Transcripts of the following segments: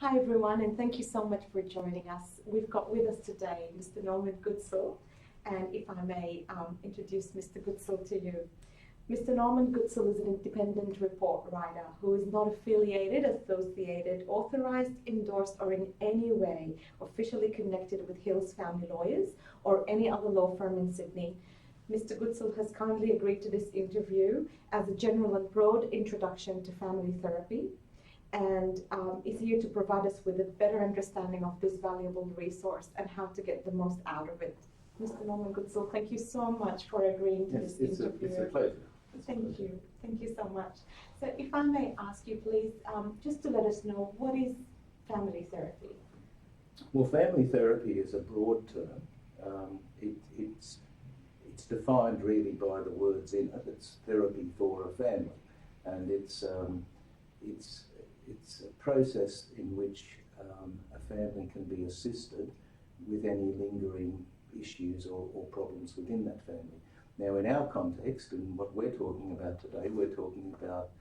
Hi everyone, and thank you so much for joining us. We've got with us today Mr. Norman Goodsell, and if I may introduce Mr. Goodsell to you. Mr. Norman Goodsell is an independent report writer who is not affiliated, associated, authorized, endorsed, or in any way officially connected with Hills Family Lawyers or any other law firm in Sydney. Mr. Goodsell has kindly agreed to this interview as a general and broad introduction to family therapy, and is here to provide us with a better understanding of this valuable resource and how to get the most out of it. Mr. Norman Goodsell, thank you so much for agreeing to this interview. It's a pleasure. Thank you. Thank you so much. So if I may ask you, please, just to let us know, what is family therapy? Well, family therapy is a broad term. It's defined really by the words in it. It's therapy for a family, and it's a process in which a family can be assisted with any lingering issues or problems within that family. Now, in our context, and what we're talking about today, we're talking about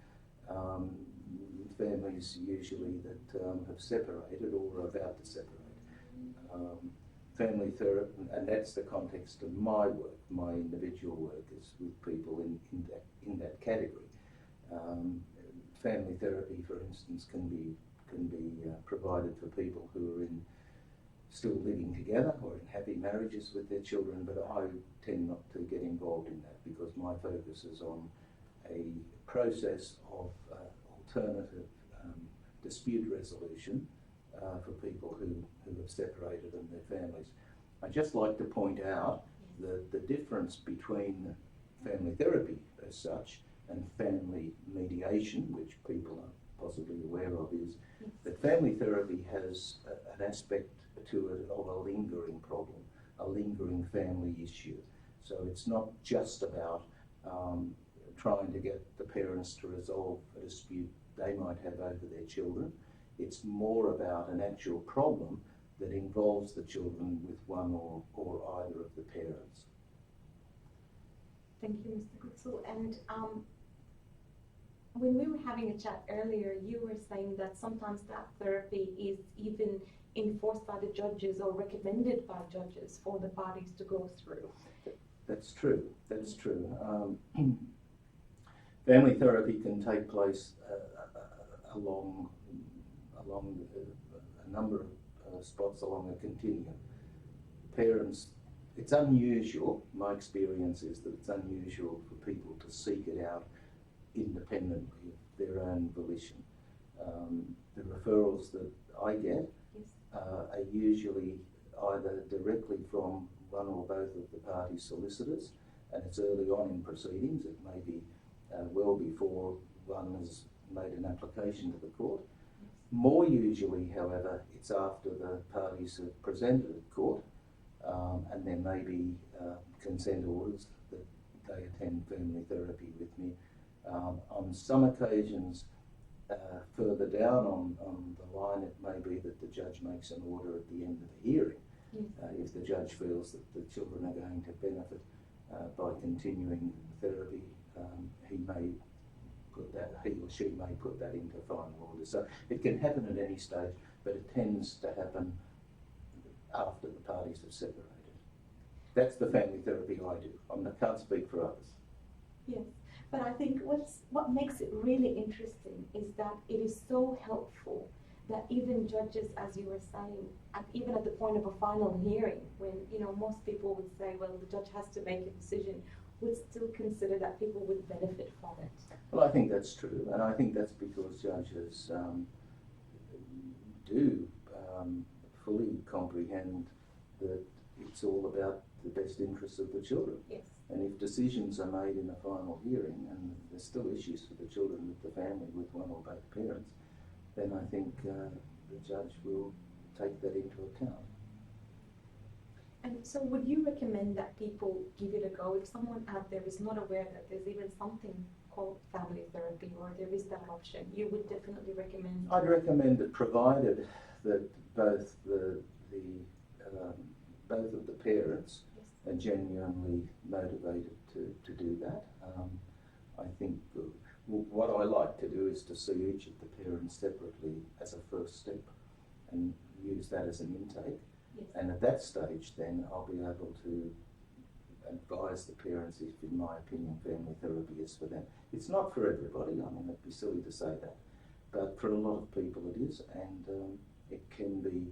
families usually that have separated or are about to separate. Family therapy, and that's the context of my work. My individual work is with people in that category. Family therapy, for instance, can be provided for people who are still living together or in happy marriages with their children, but I tend not to get involved in that because my focus is on a process of alternative dispute resolution for people who have separated and their families. I'd just like to point out the difference between family therapy as such and family mediation, which people are possibly aware of, is that family therapy has an aspect to it of a lingering problem, a lingering family issue. So it's not just about trying to get the parents to resolve a dispute they might have over their children. It's more about an actual problem that involves the children with one or either of the parents. Thank you, Mr. Goodsell. And when we were having a chat earlier, you were saying that sometimes that therapy is even enforced by the judges or recommended by judges for the parties to go through. That's true. That's true. Family therapy can take place along a number of spots along a continuum. Parents, it's unusual, my experience is that it's unusual for people to seek it out independently of their own volition. The referrals that I get are usually either directly from one or both of the parties' solicitors, and it's early on in proceedings. It may be well before one has made an application to the court. More usually, however, it's after the parties have presented at court, and there may be consent orders that they attend family therapy with me. On some occasions, further down on the line, it may be that the judge makes an order at the end of the hearing. If the judge feels that the children are going to benefit by continuing therapy, he or she may put that into final order. So it can happen at any stage, but it tends to happen after the parties have separated. That's the family therapy I do. I can't speak for others. Yes, but I think what makes it really interesting is that it is so helpful that even judges, as you were saying, even at the point of a final hearing, when most people would say, well, the judge has to make a decision, would still consider that people would benefit from it. Well, I think that's true, and I think that's because judges do fully comprehend that it's all about the best interests of the children. Yes. And if decisions are made in a final hearing and there's still issues for the children with the family, with one or both parents, then I think the judge will take that into account. And so would you recommend that people give it a go if someone out there is not aware that there's even something called family therapy or there is that option? You would definitely recommend? I'd recommend it, provided that both both of the parents are genuinely motivated to do that. I think what I like to do is to see each of the parents separately as a first step. and use that as an intake. Yes. And at that stage, then I'll be able to advise the parents if, in my opinion, family therapy is for them. It's not for everybody. I mean, it'd be silly to say that, but for a lot of people it is, and it can be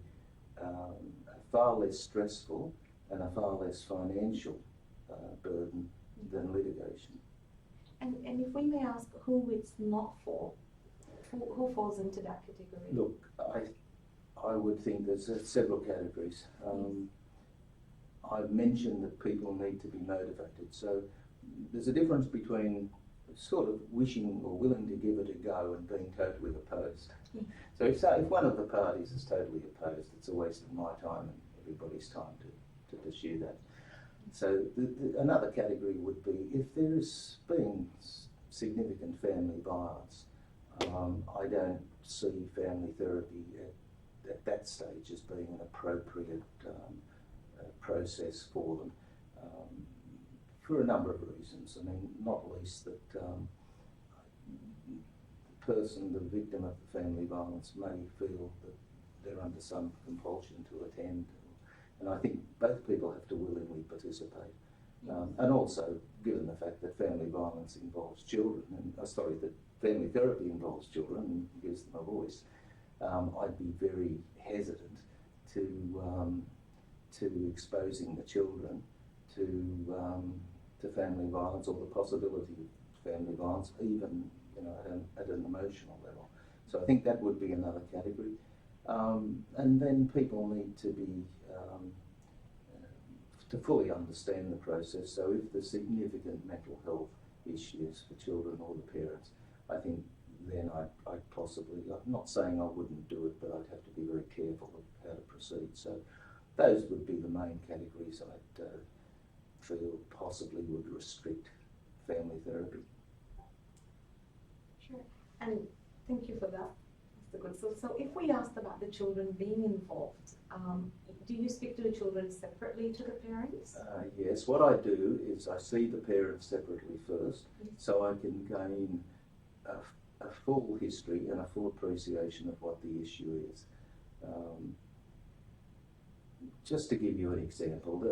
far less stressful and a far less financial burden than litigation. And if we may ask who it's not for, who falls into that category? Look, I would think there's several categories. I've mentioned that people need to be motivated. So there's a difference between sort of wishing or willing to give it a go and being totally opposed. So if one of the parties is totally opposed, it's a waste of my time and everybody's time to pursue that. So another category would be if there is being significant family violence. I don't see family therapy at that stage as being an appropriate process for them, for a number of reasons. I mean, not least that the person, the victim of the family violence, may feel that they're under some compulsion to attend. And I think both people have to willingly participate. And also, given the fact that family violence involves children, and that family therapy involves children and gives them a voice, I'd be very hesitant to exposing the children to family violence or the possibility of family violence, even at an emotional level. So I think that would be another category. And then people need to be to fully understand the process. So if there's significant mental health issues for children or the parents, I think then I'd possibly, I'm not saying I wouldn't do it, but I'd have to be very careful of how to proceed. So those would be the main categories I'd feel possibly would restrict family therapy. Sure, and thank you for that, Mr. Goodsell. So if we asked about the children being involved, do you speak to the children separately to the parents? Yes, what I do is I see the parents separately first, so I can gain a full history and a full appreciation of what the issue is. Just to give you an example,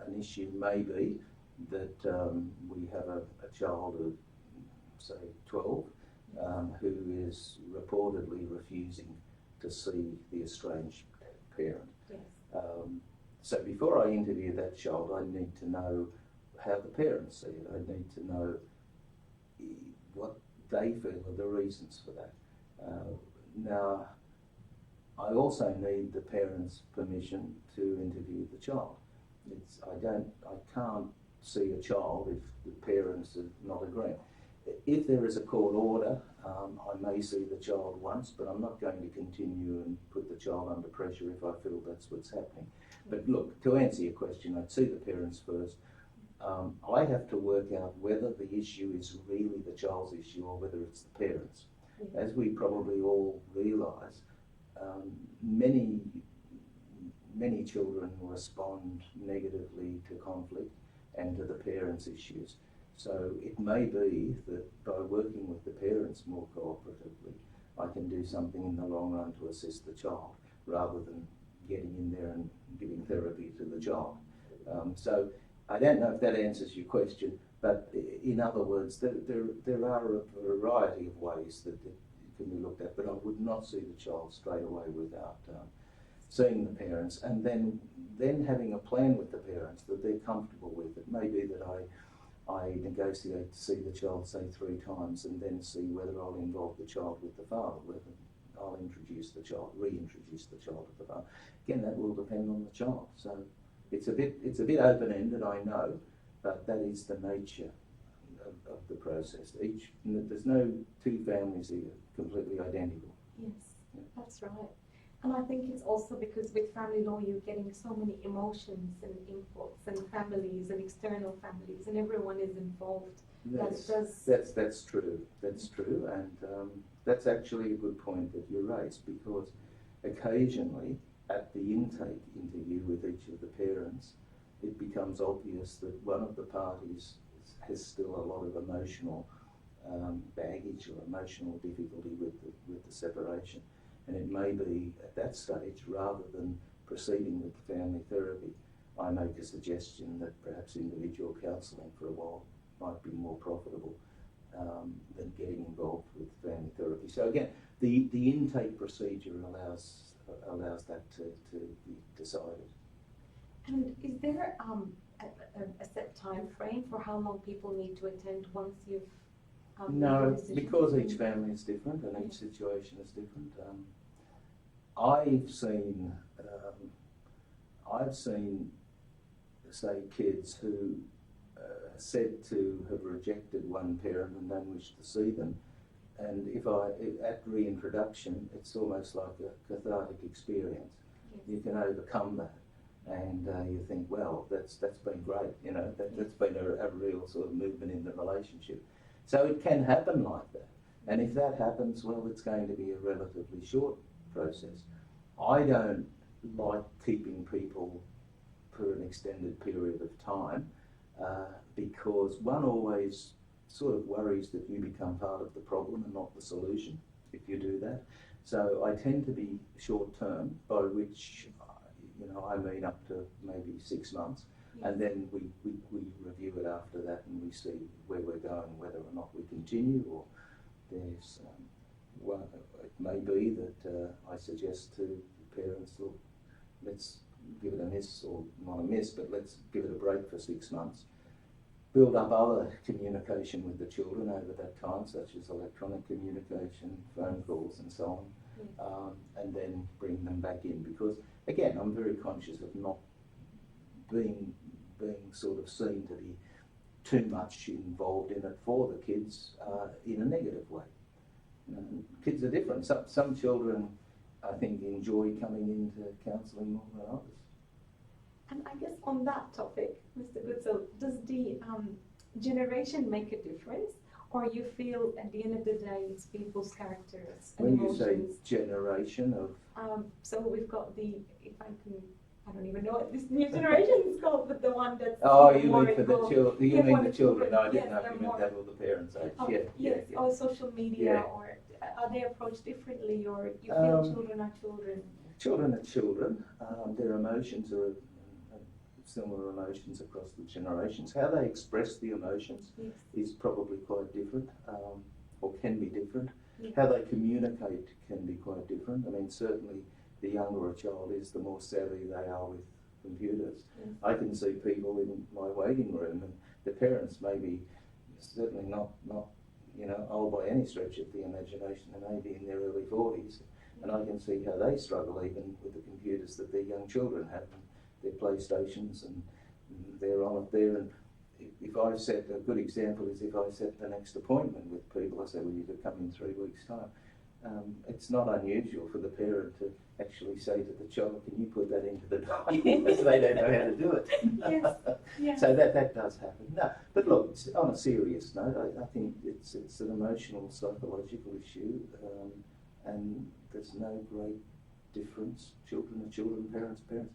an issue may be that we have a child of, say, 12 who is reportedly refusing to see the estranged parent. Yes. So before I interview that child, I need to know how the parents see it. I need to know what they feel are the reasons for that. Now, I also need the parents' permission to interview the child. I can't see a child if the parents are not agreeing. If there is a court order, I may see the child once, but I'm not going to continue and put the child under pressure if I feel that's what's happening. But look, to answer your question, I'd see the parents first. I have to work out whether the issue is really the child's issue or whether it's the parents. As we probably all realise, many children respond negatively to conflict and to the parents' issues. So it may be that by working with the parents more cooperatively, I can do something in the long run to assist the child rather than getting in there and giving therapy to the child. So I don't know if that answers your question, but in other words, there are a variety of ways that it can be looked at, but I would not see the child straight away without seeing the parents, and then having a plan with the parents that they're comfortable with. It may be that I negotiate to see the child, say, 3 times, and then see whether I'll involve the child with the father, whether I'll reintroduce the child to the father. Again, that will depend on the child. So it's a bit open-ended, I know, but that is the nature of the process. There's no 2 families that are completely identical. Yes, that's right. And I think it's also because with family law, you're getting so many emotions and inputs and families and external families, and everyone is involved. That's true. That's true, and that's actually a good point that you raised, because occasionally at the intake interview with each of the parents, it becomes obvious that one of the parties has still a lot of emotional baggage or emotional difficulty with the separation. And it may be at that stage, rather than proceeding with family therapy, I make a suggestion that perhaps individual counselling for a while might be more profitable than getting involved with family therapy. So again, the intake procedure allows that to be decided. And is there a set time frame for how long people need to attend once you've made a No, decision? because each family is different and each situation is different. I've seen, say, kids who said to have rejected one parent and don't wish to see them. And at reintroduction, it's almost like a cathartic experience. Yes. You can overcome that, and you think, well, that's been great. You know, that's been a real sort of movement in the relationship. So it can happen like that. And if that happens, well, it's going to be a relatively short process. I don't like keeping people for an extended period of time because one always sort of worries that you become part of the problem and not the solution if you do that. So I tend to be short term, by which I mean up to maybe 6 months, yes. And then we review it after that and we see where we're going, whether or not we continue, or there's it may be that I suggest to parents, look, let's give it a miss, or not a miss, but let's give it a break for 6 months. Build up other communication with the children over that time, such as electronic communication, phone calls and so on, yes. And then bring them back in. Because, again, I'm very conscious of not being sort of seen to be too much involved in it for the kids in a negative way. Kids are different. Some children, I think, enjoy coming into counselling more than others. And I guess on that topic, Mr. Goodsell, does the generation make a difference, or you feel at the end of the day it's people's characters and emotions? When you say generation of... so we've got I don't even know what this new generation is called, but the one that's... Oh, you mean for the children? You mean the children? No, I didn't know if you meant that or the parents' age. Oh, yeah, yes, yeah. or social media, yeah. Or are they approached differently, or you feel children are children? Children are children. Their emotions are similar emotions across the generations. How they express the emotions, yes. is probably quite different, or can be different. Yes. How they communicate can be quite different. I mean, certainly the younger a child is, the more savvy they are with computers. Yes. I can see people in my waiting room, and the parents may be certainly not old by any stretch of the imagination. They may be in their early 40s, and I can see how they struggle even with the computers that their young children have. Their PlayStations, and they're on it there. And if I set, a good example is if I set the next appointment with people, I say, well, you could come in 3 weeks' time. It's not unusual for the parent to actually say to the child, can you put that into the diary? Because they don't know how to do it. Yes. Yes. So that does happen. No, but look, on a serious note, I think it's an emotional, psychological issue, and there's no great difference. Children are children, parents are parents.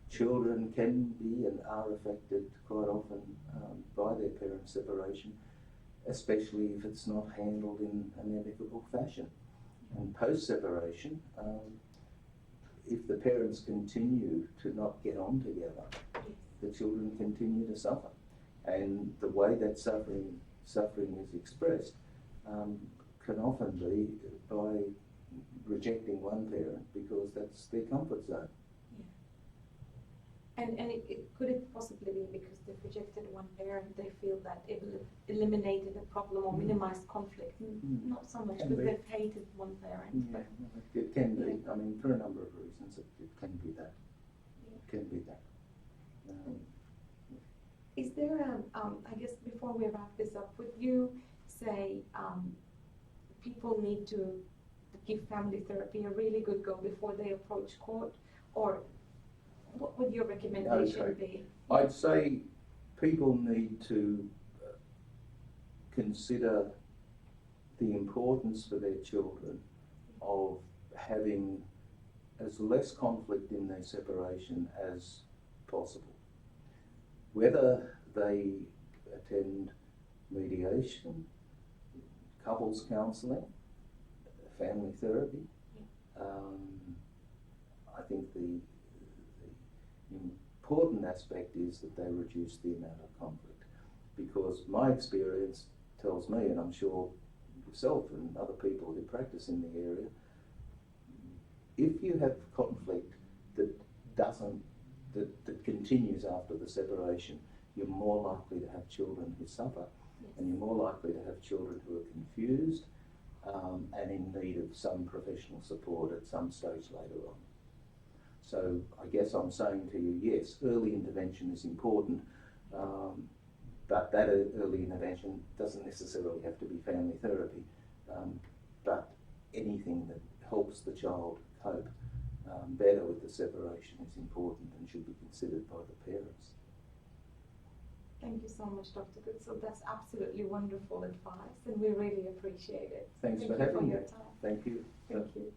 Children can be and are affected quite often by their parents' separation, especially if it's not handled in an amicable fashion. And post-separation, if the parents continue to not get on together, the children continue to suffer. And the way that suffering is expressed can often be by rejecting one parent because that's their comfort zone. And could it possibly be because they've rejected one parent, they feel that it eliminated a problem or minimized conflict? Not so much because they've hated one parent. Yeah, it can be. I mean, for a number of reasons, it can be that. Yeah. It can be that. Is there I guess before we wrap this up, would you say people need to give family therapy a really good go before they approach court, or what would your recommendation be? I'd say people need to consider the importance for their children of having as less conflict in their separation as possible. Whether they attend mediation, couples counselling, family therapy, important aspect is that they reduce the amount of conflict, because my experience tells me, and I'm sure yourself and other people who practice in the area, if you have conflict that continues after the separation, you're more likely to have children who suffer, and you're more likely to have children who are confused and in need of some professional support at some stage later on. So I guess I'm saying to you, yes, early intervention is important, but that early intervention doesn't necessarily have to be family therapy, but anything that helps the child cope better with the separation is important and should be considered by the parents. Thank you so much, Dr. Goodsell. That's absolutely wonderful advice, and we really appreciate it. Thanks for Thank you having for me. your time. Thank you. Thank you.